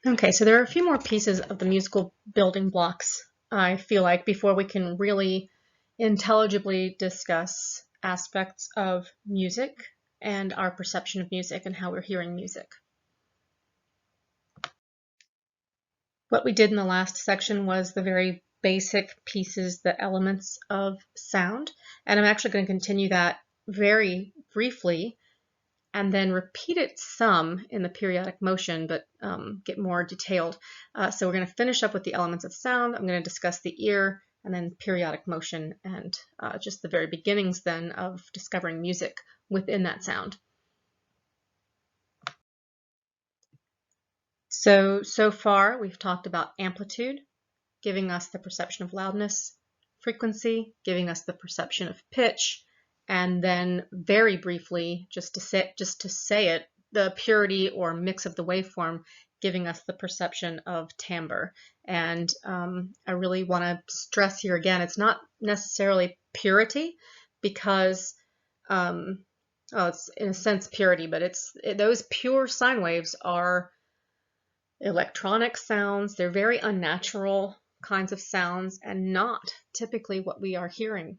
Okay, so there are a few more pieces of the musical building blocks, I feel like, before we can really intelligibly discuss aspects of music and our perception of music and how we're hearing music. What we did in the last section was the very basic pieces, the elements of sound, and I'm actually going to continue that very briefly and then repeat it some in the periodic motion, but get more detailed. So we're going to finish up with the elements of sound. I'm going to discuss the ear and then periodic motion and just the very beginnings then of discovering music within that sound. So far we've talked about amplitude, giving us the perception of loudness, frequency, giving us the perception of pitch, and then very briefly, just to say it, the purity or mix of the waveform, giving us the perception of timbre. And I really want to stress here again, it's not necessarily purity, because it's in a sense purity, but those pure sine waves are electronic sounds. They're very unnatural kinds of sounds and not typically what we are hearing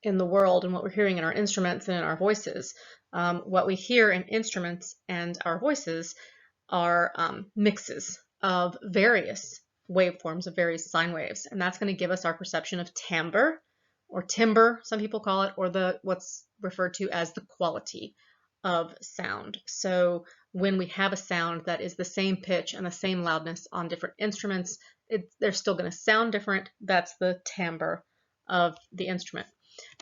in the world and what we're hearing in our instruments and in our voices. What we hear in instruments and our voices are mixes of various waveforms, of various sine waves, and that's going to give us our perception of timbre, or timbre, some people call it, or what's referred to as the quality of sound. So when we have a sound that is the same pitch and the same loudness on different instruments, they're still going to sound different. That's the timbre of the instrument.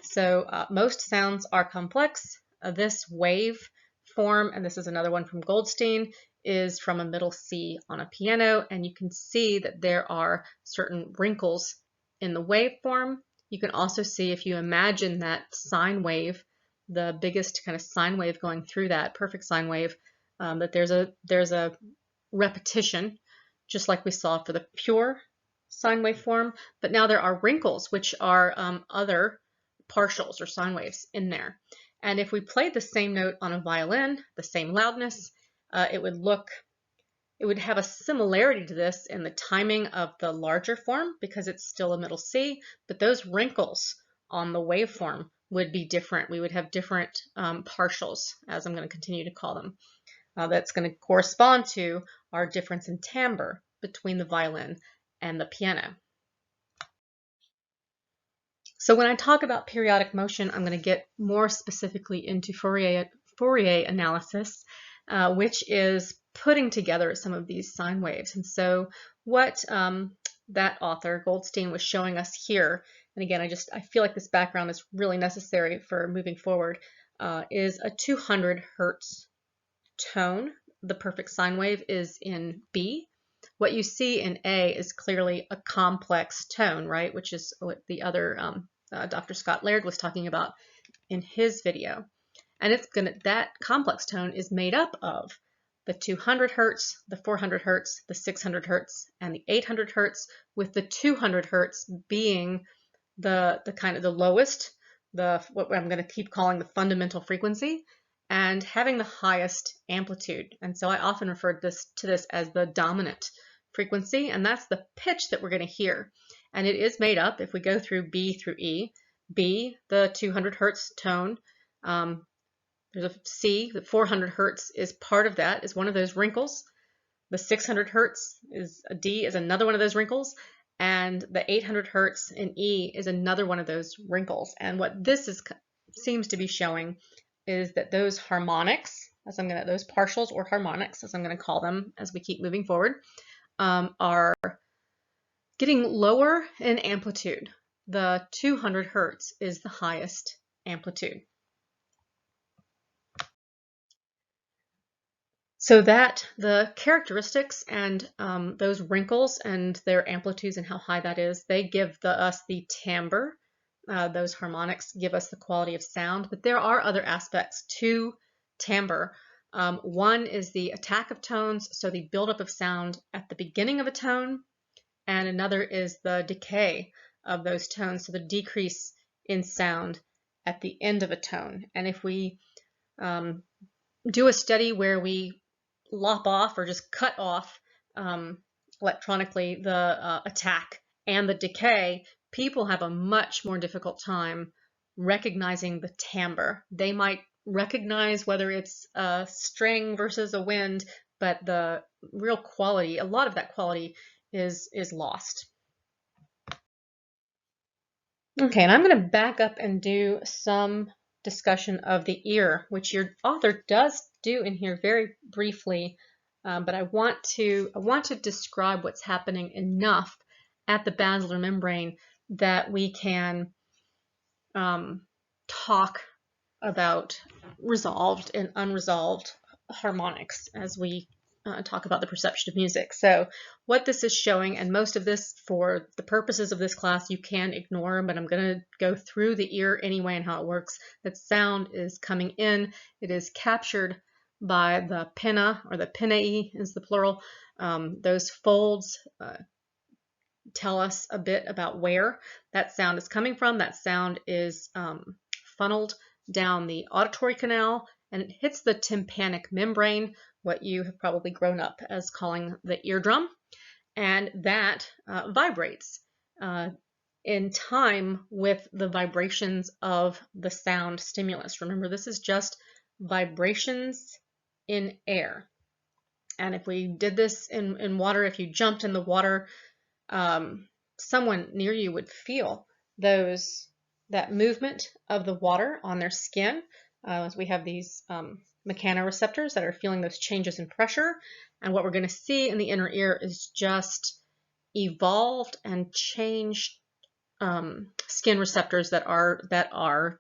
So most sounds are complex. This wave form, and this is another one from Goldstein, is from a middle C on a piano, and you can see that there are certain wrinkles in the waveform. You can also see, if you imagine that sine wave, the biggest kind of sine wave going through that perfect sine wave, that there's a repetition, just like we saw for the pure sine wave form, but now there are wrinkles, which are other partials or sine waves in there. And if we played the same note on a violin, the same loudness, it would have a similarity to this in the timing of the larger form, because it's still a middle C, but those wrinkles on the waveform would be different. We would have different partials, as I'm going to continue to call them. That's going to correspond to our difference in timbre between the violin and the piano. So when I talk about periodic motion, I'm going to get more specifically into Fourier analysis, which is putting together some of these sine waves. And so what that author, Goldstein, was showing us here, and again, I feel like this background is really necessary for moving forward, is a 200 hertz tone. The perfect sine wave is in B. What you see in A is clearly a complex tone, right? Which is what the other Dr. Scott Laird was talking about in his video. And that complex tone is made up of the 200 hertz, the 400 hertz, the 600 hertz, and the 800 hertz, with the 200 hertz being the kind of the lowest, what I'm going to keep calling the fundamental frequency, and having the highest amplitude. And so I often refer to this as the dominant frequency, and that's the pitch that we're going to hear. And it is made up, if we go through B through E, B, the 200 hertz tone, there's a C, the 400 hertz is part of that, is one of those wrinkles. The 600 hertz is a D, is another one of those wrinkles, and the 800 hertz in E is another one of those wrinkles. And what this seems to be showing is that those harmonics, those partials or harmonics, as I'm going to call them as we keep moving forward, are getting lower in amplitude. The 200 hertz is the highest amplitude. So that the characteristics and those wrinkles and their amplitudes and how high that is, they give us the timbre. Those harmonics give us the quality of sound, but there are other aspects to timbre. One is the attack of tones, so the buildup of sound at the beginning of a tone, and another is the decay of those tones, so the decrease in sound at the end of a tone. And if we do a study where we lop off or just cut off electronically the attack and the decay, people have a much more difficult time recognizing the timbre. They might recognize whether it's a string versus a wind, but the real quality, a lot of that quality is lost. Okay, and I'm going to back up and do some discussion of the ear, which your author does do in here very briefly, but I want to describe what's happening enough at the basilar membrane that we can talk about resolved and unresolved harmonics as we talk about the perception of music. So what this is showing, and most of this for the purposes of this class you can ignore, but I'm going to go through the ear anyway and how it works, that sound is coming in, it is captured by the pinna, or the pinnae is the plural. Those folds tell us a bit about where that sound is coming from. That sound is funneled down the auditory canal and it hits the tympanic membrane, what you have probably grown up as calling the eardrum, and that vibrates in time with the vibrations of the sound stimulus. Remember, this is just vibrations in air. And if we did this in water, if you jumped in the water, someone near you would feel that movement of the water on their skin, as we have these mechanoreceptors that are feeling those changes in pressure. And what we're going to see in the inner ear is just evolved and changed skin receptors that are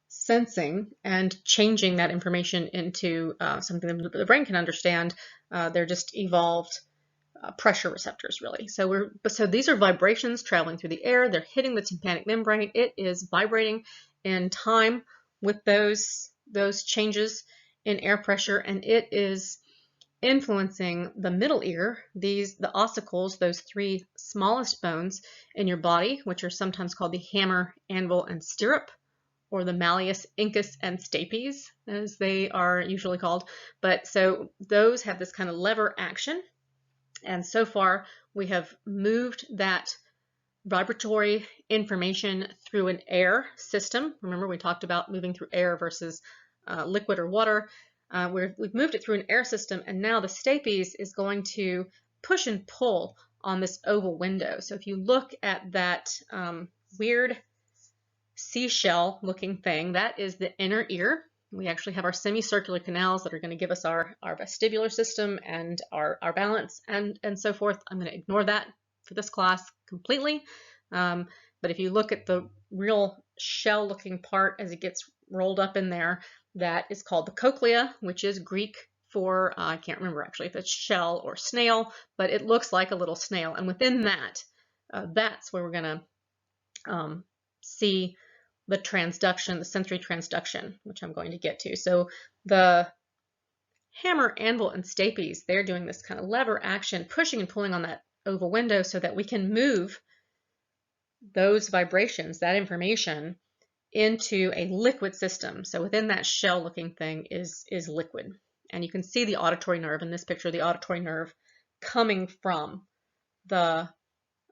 sensing and changing that information into something that the brain can understand. They're just evolved pressure receptors, really. So these are vibrations traveling through the air. They're hitting the tympanic membrane. It is vibrating in time with those changes in air pressure, and it is influencing the middle ear, the ossicles, those three smallest bones in your body, which are sometimes called the hammer, anvil, and stirrup, or the malleus, incus, and stapes, as they are usually called. But so those have this kind of lever action. And so far, we have moved that vibratory information through an air system. Remember, we talked about moving through air versus liquid or water. We've moved it through an air system, and now the stapes is going to push and pull on this oval window. So if you look at that weird seashell-looking thing, that is the inner ear. We actually have our semicircular canals that are going to give us our vestibular system and our balance and so forth. I'm going to ignore that for this class completely. But if you look at the real shell-looking part as it gets rolled up in there, that is called the cochlea, which is Greek for, I can't remember actually if it's shell or snail, but it looks like a little snail. And within that, that's where we're going to see the transduction, the sensory transduction, which I'm going to get to. So the hammer, anvil, and stapes, they're doing this kind of lever action, pushing and pulling on that oval window so that we can move those vibrations, that information, into a liquid system. So within that shell-looking thing is liquid. And you can see the auditory nerve in this picture, the auditory nerve coming from the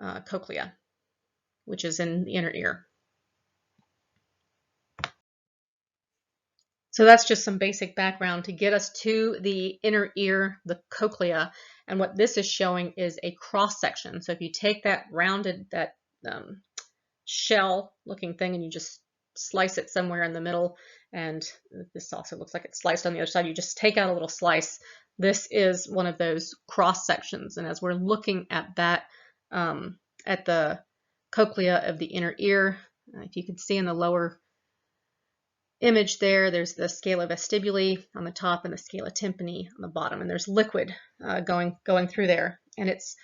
cochlea, which is in the inner ear. So that's just some basic background to get us to the inner ear, the cochlea, and what this is showing is a cross section. So if you take that rounded, that shell-looking thing, and you just slice it somewhere in the middle, and this also looks like it's sliced on the other side, you just take out a little slice. This is one of those cross sections, and as we're looking at that, at the cochlea of the inner ear, if you can see in the lower image there's the scala vestibuli on the top and the scala tympani on the bottom, and there's liquid going through there, and it's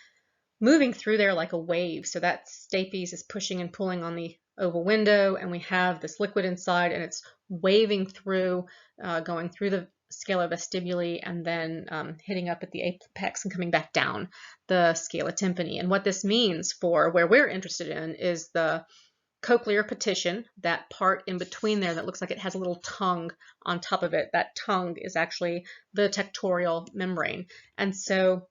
moving through there like a wave. So that stapes is pushing and pulling on the oval window, and we have this liquid inside, and it's waving through, going through the scala vestibuli, and then hitting up at the apex and coming back down the scala tympani. And what this means for where we're interested in is the cochlear petition, that part in between there that looks like it has a little tongue on top of it. That tongue is actually the tectorial membrane. And so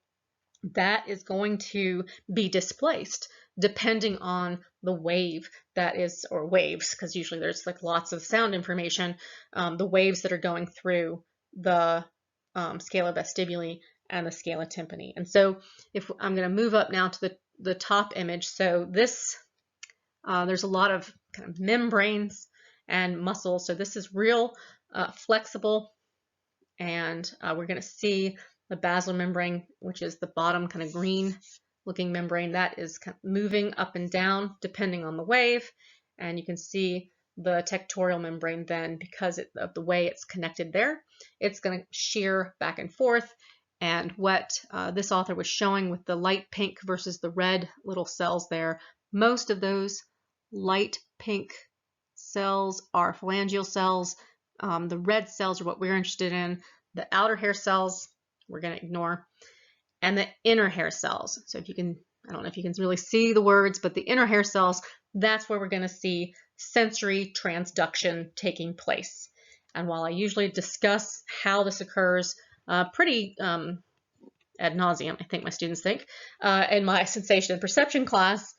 that is going to be displaced depending on the wave that is, or waves, because usually there's like lots of sound information, the waves that are going through the scala vestibuli and the scala tympani. And so if I'm going to move up now to the top image, so this, there's a lot of kind of membranes and muscles. So this is real flexible, and we're going to see the basilar membrane, which is the bottom kind of green looking membrane, that is kind of moving up and down depending on the wave. And you can see the tectorial membrane then, because of the way it's connected there, it's going to shear back and forth. And what this author was showing with the light pink versus the red little cells there, most of those light pink cells are phalangeal cells. The red cells are what we're interested in. The outer hair cells we're going to ignore, and the inner hair cells. So if you can, I don't know if you can really see the words, but the inner hair cells, that's where we're going to see sensory transduction taking place. And while I usually discuss how this occurs pretty ad nauseum, I think my students think, in my sensation and perception class,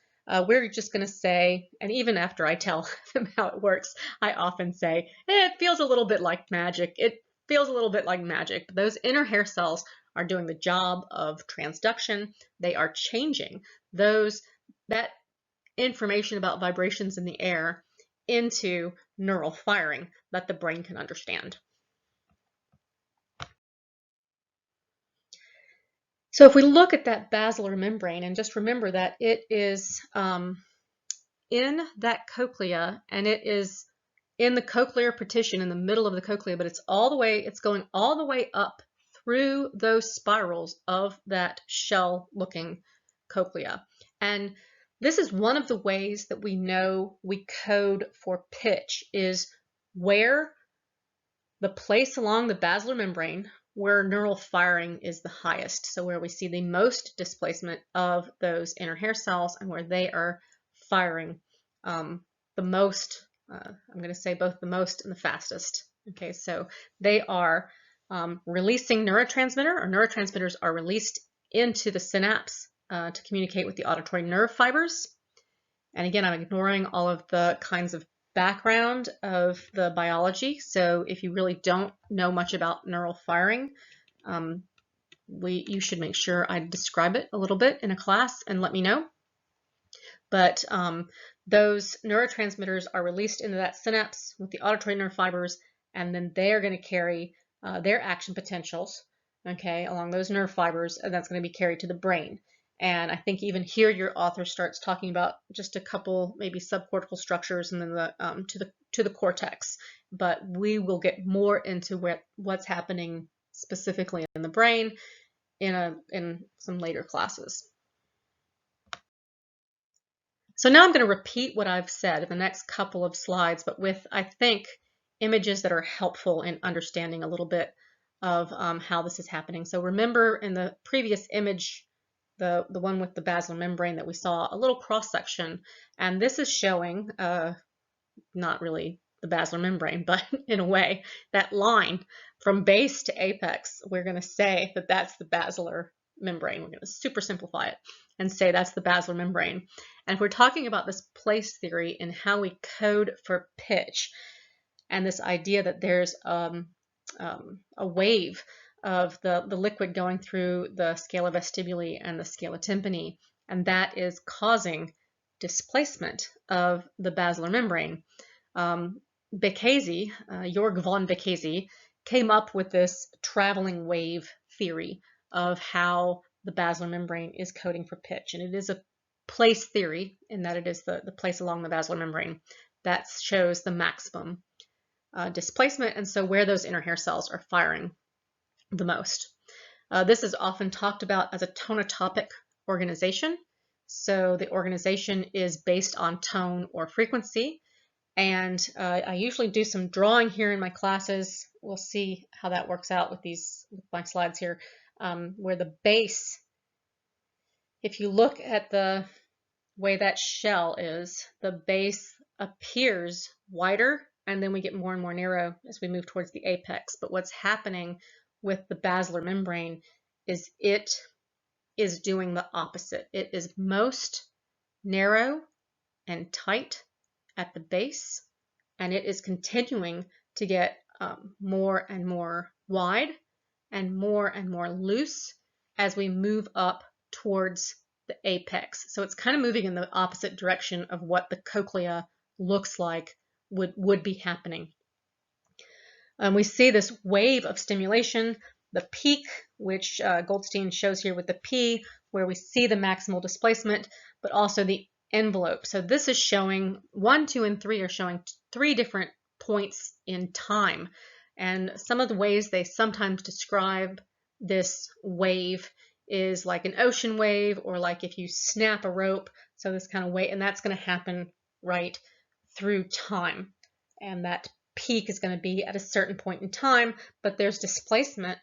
we're just going to say, and even after I tell them how it works, I often say, it feels a little bit like magic. It feels a little bit like magic. But those inner hair cells are doing the job of transduction. They are changing that information about vibrations in the air into neural firing that the brain can understand. So if we look at that basilar membrane, and just remember that it is in that cochlea, and it is in the cochlear partition in the middle of the cochlea, but it's going all the way up through those spirals of that shell-looking cochlea. And this is one of the ways that we know we code for pitch, is where the place along the basilar membrane where neural firing is the highest. So where we see the most displacement of those inner hair cells and where they are firing the most, I'm going to say both the most and the fastest. Okay, so they are releasing neurotransmitter, or neurotransmitters are released into the synapse to communicate with the auditory nerve fibers. And again, I'm ignoring all of the kinds of background of the biology. So if you really don't know much about neural firing, you should make sure I describe it a little bit in a class and let me know. But those neurotransmitters are released into that synapse with the auditory nerve fibers, and then they're going to carry their action potentials, okay, along those nerve fibers, and that's going to be carried to the brain. And I think even here your author starts talking about just a couple maybe subcortical structures and then to the cortex. But we will get more into what's happening specifically in the brain in some later classes. So now I'm going to repeat what I've said in the next couple of slides, but with, I think, images that are helpful in understanding a little bit of how this is happening. So remember in the previous image, the one with the basilar membrane, that we saw a little cross-section, and this is showing not really the basilar membrane, but in a way, that line from base to apex, we're going to say that that's the basilar membrane. We're going to super simplify it and say that's the basilar membrane. And if we're talking about this place theory and how we code for pitch, and this idea that there's a wave of the liquid going through the scala vestibuli and the scala tympani, and that is causing displacement of the basilar membrane. Becasey, Jorg von Becasey, came up with this traveling wave theory of how the basilar membrane is coding for pitch. And it is a place theory in that it is the place along the basilar membrane that shows the maximum displacement, and so where those inner hair cells are firing the most. This is often talked about as a tonotopic organization. So the organization is based on tone or frequency. And I usually do some drawing here in my classes. We'll see how that works out with my slides here, where the base, if you look at the way that shell is, the base appears wider, and then we get more and more narrow as we move towards the apex. But what's happening with the basilar membrane is it is doing the opposite. It is most narrow and tight at the base, and it is continuing to get more and more wide and more loose as we move up towards the apex. So it's kind of moving in the opposite direction of what the cochlea looks like would be happening. We see this wave of stimulation, the peak, which Goldstein shows here with the P, where we see the maximal displacement, but also the envelope. So this is showing 1, 2, and 3 are showing 3 different points in time. And some of the ways they sometimes describe this wave is like an ocean wave, or like if you snap a rope. So this kind of wave, and that's going to happen right through time. And that peak is going to be at a certain point in time, but there's displacement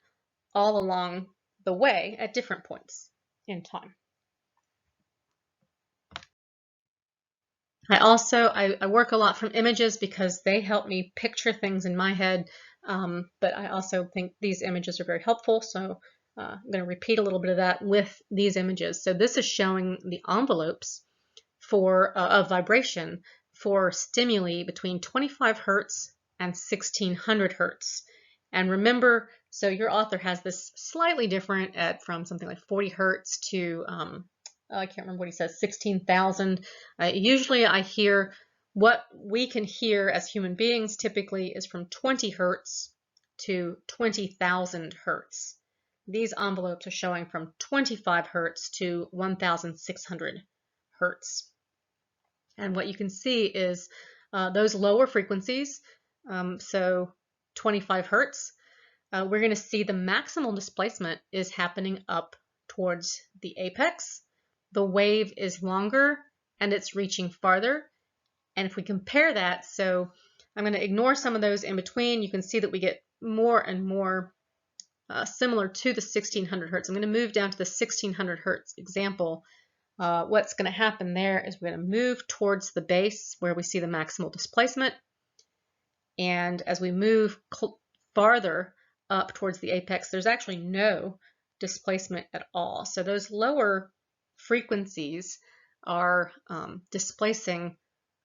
all along the way at different points in time. I work a lot from images because they help me picture things in my head, but I also think these images are very helpful, so I'm going to repeat a little bit of that with these images. So this is showing the envelopes for of vibration for stimuli between 25 hertz and 1600 hertz. And remember, so your author has this slightly different from something like 40 hertz to I can't remember what he says, 16,000. Usually I hear what we can hear as human beings typically is from 20 hertz to 20,000 hertz. These envelopes are showing from 25 hertz to 1,600 hertz. And what you can see is those lower frequencies, so 25 hertz, we're going to see the maximal displacement is happening up towards the apex. The wave is longer and it's reaching farther. And if we compare that, so I'm going to ignore some of those in between, you can see that we get more and more similar to the 1600 hertz. I'm going to move down to the 1600 hertz example. What's going to happen there is we're going to move towards the base where we see the maximal displacement. And as we move farther up towards the apex, there's actually no displacement at all. So those lower frequencies are displacing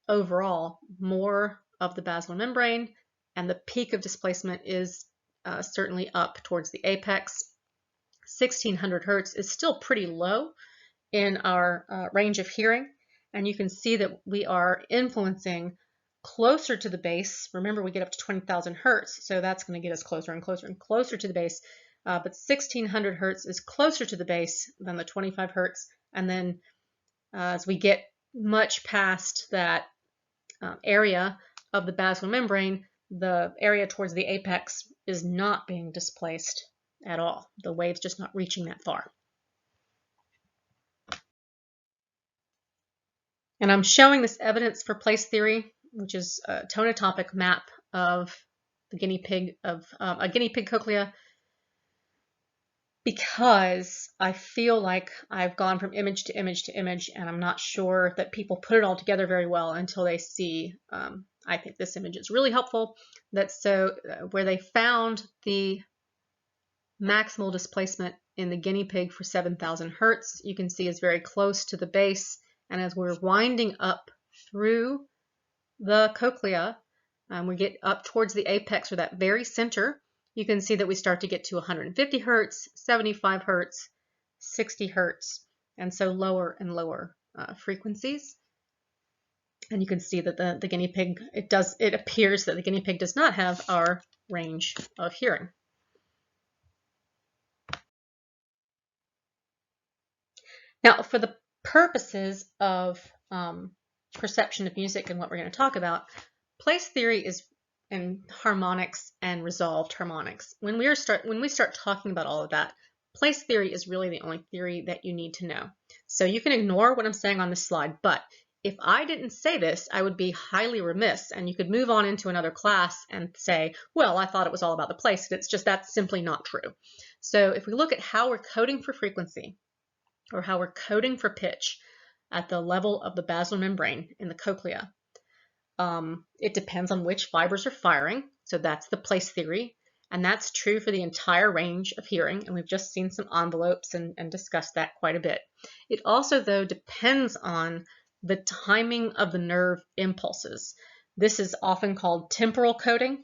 overall more of the basilar membrane, and the peak of displacement is certainly up towards the apex. 1600 hertz is still pretty low in our range of hearing, and you can see that we are influencing closer to the base. Remember, we get up to 20,000 hertz, so that's going to get us closer and closer and closer to the base. But 1600 hertz is closer to the base than the 25 hertz, and then as we get much past that area of the basilar membrane, the area towards the apex is not being displaced at all. The wave's just not reaching that far. And I'm showing this evidence for place theory, which is a tonotopic map of the guinea pig, of a guinea pig cochlea, because I feel like I've gone from image to image to image, and I'm not sure that people put it all together very well until they see. I think this image is really helpful. That's where they found the maximal displacement in the guinea pig for 7,000 hertz. You can see is very close to the base, and as we're winding up through the cochlea, we get up towards the apex or that very center. You can see that we start to get to 150 hertz, 75 hertz, 60 hertz, and so lower and lower frequencies. And you can see that the guinea pig, it appears that the guinea pig does not have our range of hearing. Now, for the purposes of perception of music and what we're going to talk about, place theory is in harmonics and resolved harmonics. When we start talking about all of that, place theory is really the only theory that you need to know. So you can ignore what I'm saying on this slide, but if I didn't say this, I would be highly remiss, and you could move on into another class and say, well, I thought it was all about the place. It's just that's simply not true. So if we look at how we're coding for frequency or how we're coding for pitch at the level of the basilar membrane in the cochlea, It depends on which fibers are firing. So that's the place theory. And that's true for the entire range of hearing. And we've just seen some envelopes and discussed that quite a bit. It also, though, depends on the timing of the nerve impulses. This is often called temporal coding,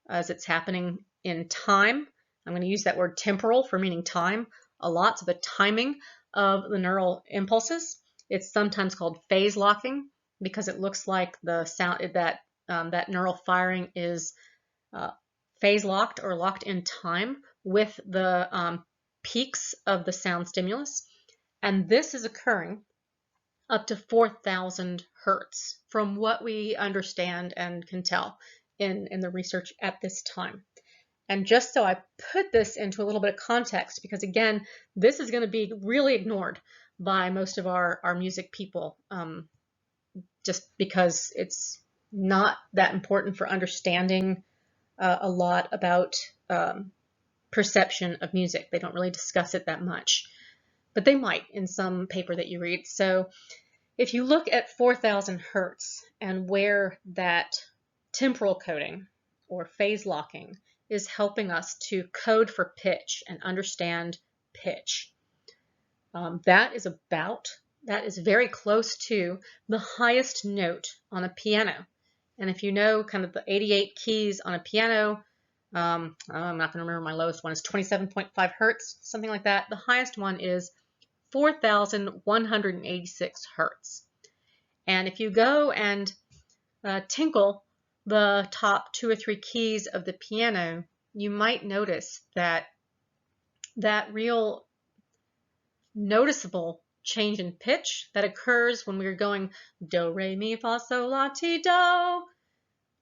as it's happening in time. I'm going to use that word temporal for meaning time a lot. So the timing of the neural impulses. It's sometimes called phase locking because it looks like the sound that that neural firing is phase locked or locked in time with the peaks of the sound stimulus. And this is occurring up to 4,000 hertz from what we understand and can tell in the research at this time. And just so I put this into a little bit of context, because again, this is going to be really ignored by most of our music people, just because it's not that important for understanding a lot about perception of music. They don't really discuss it that much, but they might in some paper that you read. So if you look at 4,000 hertz and where that temporal coding or phase locking is helping us to code for pitch and understand pitch, that is very close to the highest note on a piano. And if you know kind of the 88 keys on a piano, I'm not going to remember my lowest one, is 27.5 hertz, something like that. The highest one is 4,186 hertz. And if you go and tinkle the top 2 or 3 keys of the piano, you might notice that real noticeable change in pitch that occurs when we're going do, re, mi, fa, sol, la, ti, do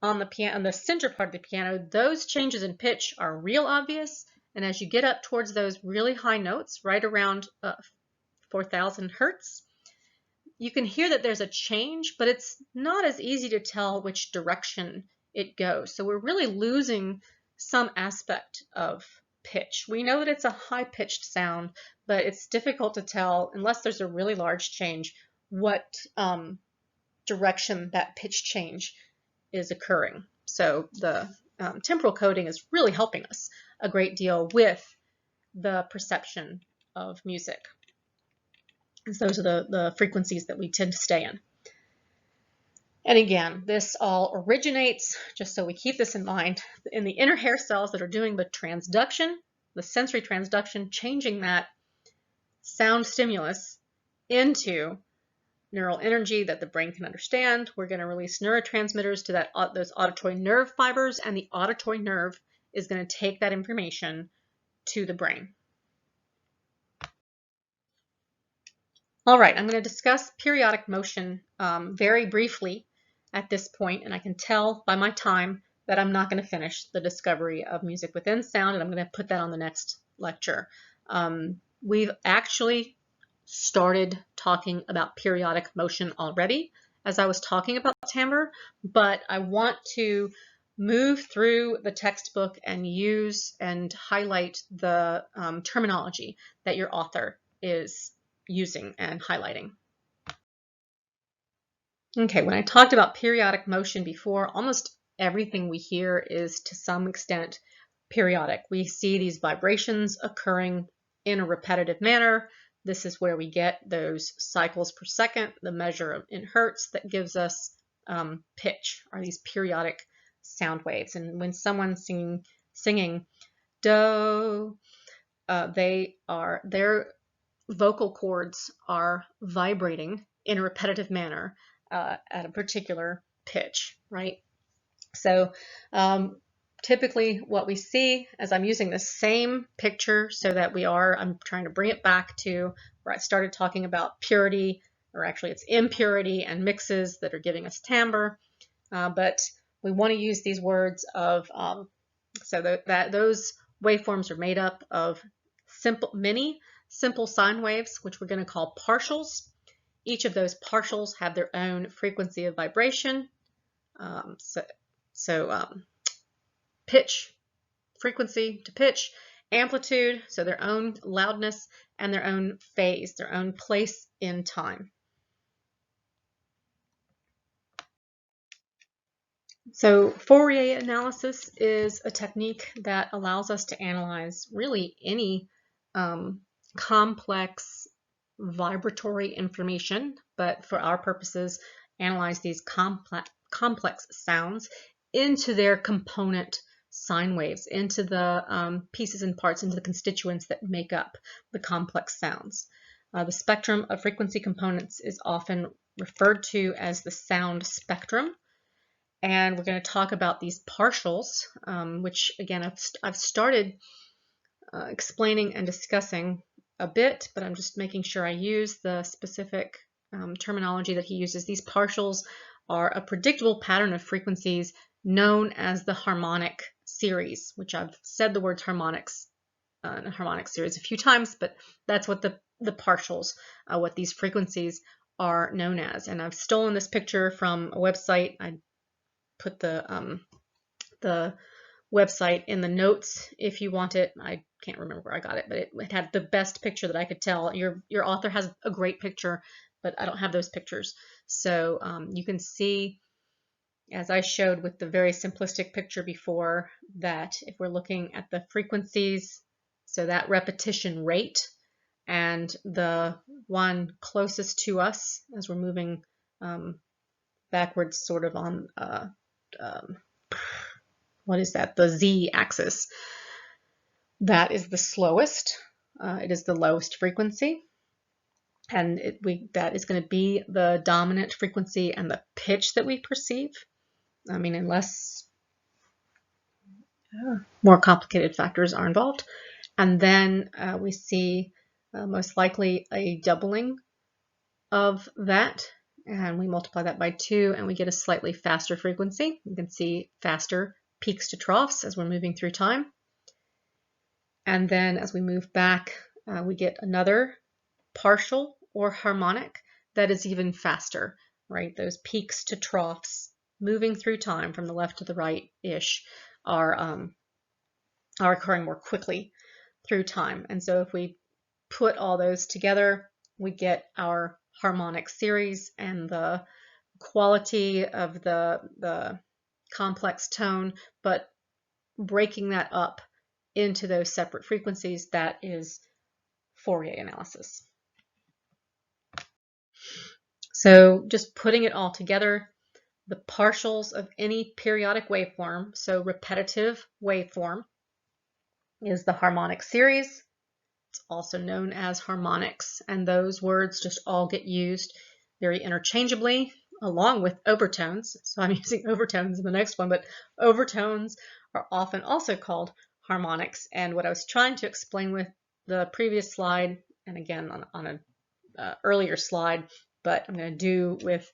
on the piano, on the center part of the piano. Those changes in pitch are real obvious, and as you get up towards those really high notes, right around 4,000 hertz, you can hear that there's a change, but it's not as easy to tell which direction it goes. So we're really losing some aspect of pitch. We know that it's a high-pitched sound, but it's difficult to tell, unless there's a really large change, what direction that pitch change is occurring. So the temporal coding is really helping us a great deal with the perception of music. And those are the frequencies that we tend to stay in. And again, this all originates, just so we keep this in mind, in the inner hair cells that are doing the transduction, the sensory transduction, changing that sound stimulus into neural energy that the brain can understand. We're going to release neurotransmitters to those auditory nerve fibers, and the auditory nerve is going to take that information to the brain. All right, I'm going to discuss periodic motion very briefly at this point, and I can tell by my time that I'm not going to finish the discovery of music within sound, and I'm going to put that on the next lecture. We've actually started talking about periodic motion already as I was talking about timbre, but I want to move through the textbook and use and highlight the terminology that your author is using and highlighting. Okay, when I talked about periodic motion before, almost everything we hear is to some extent periodic. We see these vibrations occurring in a repetitive manner. This is where we get those cycles per second, the measure in hertz that gives us pitch, are these periodic sound waves. And when someone's singing do, their vocal cords are vibrating in a repetitive manner at a particular pitch, right? So typically what we see, as I'm using the same picture so that I'm trying to bring it back to where I started talking about purity, or actually it's impurity and mixes that are giving us timbre, but we want to use these words of, so that those waveforms are made up of many simple sine waves, which we're going to call partials. Each of those partials have their own frequency of vibration. Pitch, frequency to pitch, amplitude, so their own loudness, and their own phase, their own place in time. So Fourier analysis is a technique that allows us to analyze really any complex vibratory information, but for our purposes, analyze these complex sounds into their component sine waves, into the pieces and parts, into the constituents that make up the complex sounds. The spectrum of frequency components is often referred to as the sound spectrum. And we're going to talk about these partials, which again, I've started explaining and discussing a bit, but I'm just making sure I use the specific terminology that he uses. These partials are a predictable pattern of frequencies known as the harmonic series, which I've said the words harmonics in a harmonic series a few times, but that's what the partials, what these frequencies are known as. And I've stolen this picture from a website. I put the website in the notes if you want it. I can't remember where I got it, but it had the best picture that I could tell. Your author has a great picture, but I don't have those pictures. So you can see, as I showed with the very simplistic picture before, that if we're looking at the frequencies, so that repetition rate, and the one closest to us as we're moving backwards sort of on what is that? The z-axis. That is the slowest. It is the lowest frequency. And that is going to be the dominant frequency and the pitch that we perceive. I mean, unless more complicated factors are involved. And then we see most likely a doubling of that. And we multiply that by 2 and we get a slightly faster frequency. You can see faster peaks to troughs as we're moving through time. And then as we move back, we get another partial or harmonic that is even faster, right? Those peaks to troughs moving through time from the left to the right-ish are occurring more quickly through time. And so if we put all those together, we get our harmonic series, and the quality of the complex tone, but breaking that up into those separate frequencies, that is Fourier analysis. So just putting it all together, the partials of any periodic waveform, so repetitive waveform, is the harmonic series. It's also known as harmonics, and those words just all get used very interchangeably along with overtones. So I'm using overtones in the next one, but overtones are often also called harmonics. And what I was trying to explain with the previous slide, and again on an earlier slide, but I'm going to do with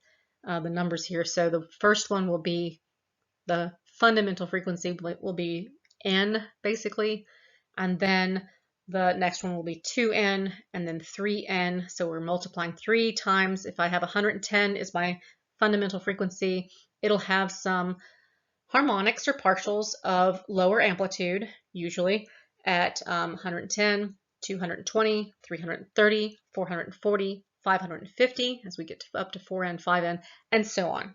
the numbers here. So the first one will be the fundamental frequency will be N basically, and then the next one will be 2N and then 3N. So we're multiplying 3 times. If I have 110 is my fundamental frequency, it'll have some harmonics or partials of lower amplitude, usually at 110, 220, 330, 440, 550, as we get up to 4N, 5N, and so on.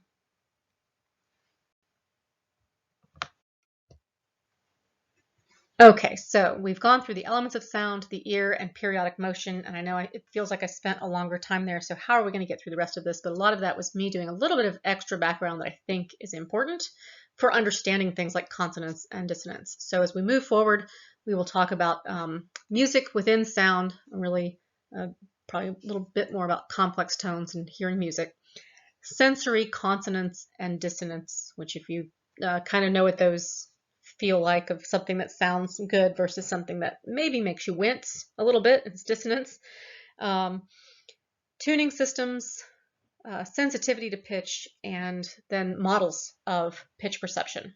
Okay, so we've gone through the elements of sound, the ear, and periodic motion, and I know it feels like I spent a longer time there, so how are we going to get through the rest of this? But a lot of that was me doing a little bit of extra background that I think is important for understanding things like consonance and dissonance. So as we move forward, we will talk about music within sound, really probably a little bit more about complex tones and hearing music, sensory consonance and dissonance, which if you kind of know what those feel like, of something that sounds good versus something that maybe makes you wince a little bit, it's dissonance. Tuning systems, sensitivity to pitch, and then models of pitch perception.